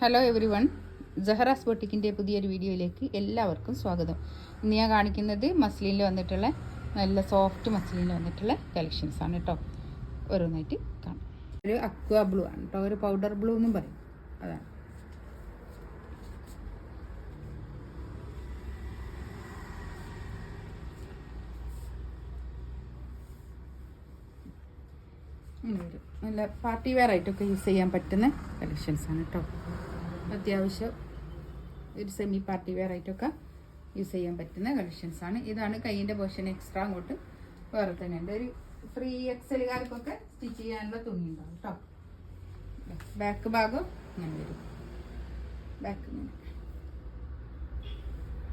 Hello every one, Jahra's ബൊട്ടിക്കിൻ്റെ പുതിയൊരു വീഡിയോയിലേക്ക് എല്ലാവർക്കും സ്വാഗതം. ഇന്ന് ഞാൻ കാണിക്കുന്നത് മസ്ലിനിൽ വന്നിട്ടുള്ള നല്ല സോഫ്റ്റ് മസ്ലിനിൽ വന്നിട്ടുള്ള കളക്ഷൻസാണ് കേട്ടോ. ഓരോന്നായിട്ട് കാണാം. ഒരു അക്വ ബ്ലൂ ആണ് കേട്ടോ, ഒരു പൗഡർ ബ്ലൂ എന്നും പറയും. അതാണ് നല്ല പാർട്ടി വെയർ ആയിട്ടൊക്കെ യൂസ് ചെയ്യാൻ പറ്റുന്ന കളക്ഷൻസാണ് കേട്ടോ. അത്യാവശ്യം ഒരു സെമി പാർട്ടി വെയർ ആയിട്ടൊക്കെ യൂസ് ചെയ്യാൻ പറ്റുന്ന കളക്ഷൻസാണ്. ഇതാണ് കൈയിൻ്റെ പോർഷൻ. എക്സ്ട്രാ അങ്ങോട്ട് വേറെ തന്നെ ഉണ്ട്. ഒരു 3XL സ്റ്റിച്ച് ചെയ്യാനുള്ള തുണി ഉണ്ടാവും കേട്ടോ. ബാക്ക് ഭാഗം ഇങ്ങനെ വരും, ബാക്ക് ഇങ്ങനെ,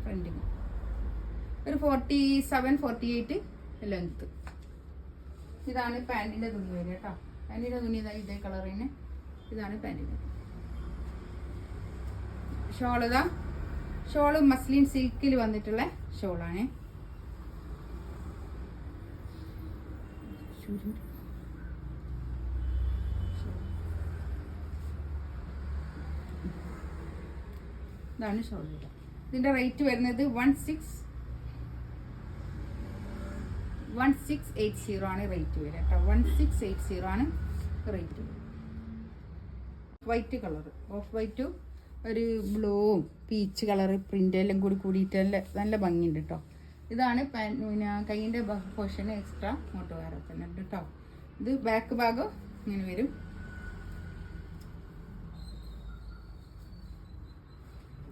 ഫ്രണ്ടിന് ഒരു 47-48 ലെങ്ത്ത്. ഇതാണ് പാൻറ്റിൻ്റെ തുണി വരിക കേട്ടോ. പാൻറ്റിൻ്റെ തുണി ഇതേ കളറിന്. ഇതാണ് പാൻറ്റിൻ്റെ ഷോൾ. ഷോള് മസ്ലിൻ സിൽക്കിൽ വന്നിട്ടുള്ള ഷോളാണ്. ഇതാണ് ഷോൾ. ഇതിന്റെ റേറ്റ് വരുന്നത് 1680 ആണ് റേറ്റ് വരിക കേട്ടോ. 1680 ആണ് റേറ്റ്. വൈറ്റ് കളർ, ഓഫ് വൈറ്റും ഒരു ബ്ലൂവും പീച്ച് കളർ പ്രിന്റ് എല്ലാം കൂടിയിട്ട് നല്ല ഭംഗിയുണ്ട് കേട്ടോ. ഇതാണ് പിന്നെ കൈയിൻ്റെ പോർഷന് എക്സ്ട്രാ മോട്ടോ വേറെ തന്നെ ഉണ്ട് കേട്ടോ. ഇത് ബാക്ക് ഭാഗം ഇങ്ങനെ വരും.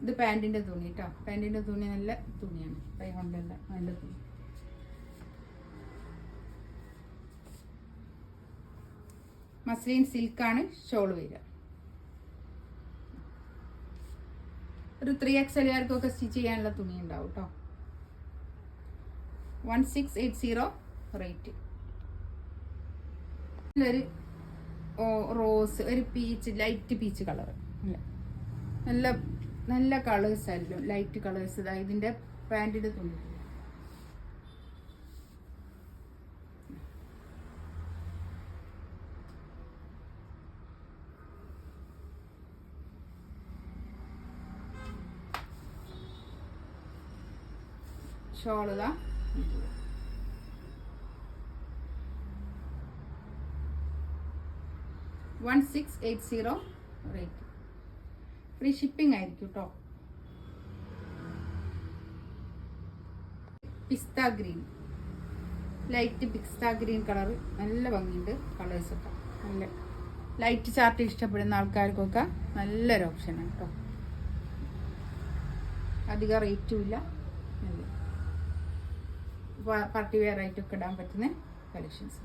ഇത് പാൻറ്റിൻ്റെ തുണി കേട്ടോ. പാൻറ്റിൻ്റെ തുണി നല്ല തുണിയാണ്, കൈ കൊണ്ടല്ല, നല്ല തുണി. മസ്ലിൻ സിൽക്കാണ് ഷോൾ വരിക. ഒരു 3XL സ്റ്റിച്ച് ചെയ്യാനുള്ള തുണി ഉണ്ടാവും കേട്ടോ. 1680 റേറ്റ്. ഒരു റോസ്, ഒരു പീച്ച്, ലൈറ്റ് പീച്ച് കളർ, നല്ല നല്ല കളേഴ്സ് ആയിരുന്നു, ലൈറ്റ് കളേഴ്സ്. ഇതാ ഇതിൻ്റെ പാൻറ്റിൻ്റെ തുണി. Shawl 1680 rate. ഫ്രീ ഷിപ്പിംഗ് ആയിരിക്കും കേട്ടോ. പിസ്ത ഗ്രീൻ, ലൈറ്റ് പിസ്ത ഗ്രീൻ കളർ, നല്ല ഭംഗിയുണ്ട് കളേഴ്സൊക്കെ. നല്ല ലൈറ്റ് ചാർട്ട് ഇഷ്ടപ്പെടുന്ന ആൾക്കാർക്കൊക്കെ നല്ലൊരു ഓപ്ഷനാണ് കേട്ടോ. അധികം റേറ്റും ഇല്ല. പാർട്ടി വെയർ ആയിട്ടൊക്കെ ഇടാൻ പറ്റുന്ന കളക്ഷൻസ്.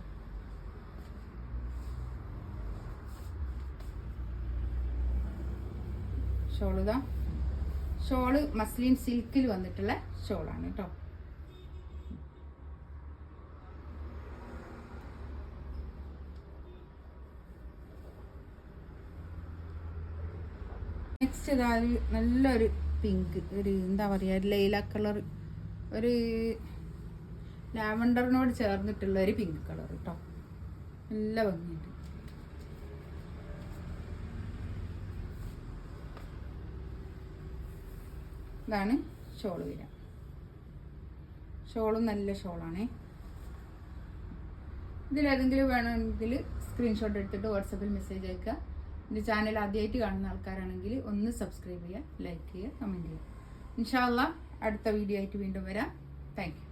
ഷോള് മസ്ലിൻ സിൽക്കിൽ വന്നിട്ടുള്ള ഷോളാണ് കേട്ടോ. നെക്സ്റ്റ് ഇതാ നല്ലൊരു പിങ്ക്, ഒരു എന്താ പറയുക, ലൈല കളർ, ഒരു ലാവണ്ടറിനോട് ചേർന്നിട്ടുള്ള ഒരു പിങ്ക് കളർ കേട്ടോ. നല്ല ഭംഗിയുണ്ട്. ഇതാണ് ഷോള് വരിക. ഷോളും നല്ല ഷോളാണേ. ഇതിലേതെങ്കിലും വേണമെങ്കിൽ സ്ക്രീൻഷോട്ട് എടുത്തിട്ട് വാട്സപ്പിൽ മെസ്സേജ് അയക്കുക. എൻ്റെ ചാനൽ ആദ്യമായിട്ട് കാണുന്ന ആൾക്കാരാണെങ്കിൽ ഒന്ന് സബ്സ്ക്രൈബ് ചെയ്യുക, ലൈക്ക് ചെയ്യുക, കമൻറ്റ് ചെയ്യുക. ഇൻഷാ അല്ലാഹ് അടുത്ത വീഡിയോ ആയിട്ട് വീണ്ടും വരാം. Thank you.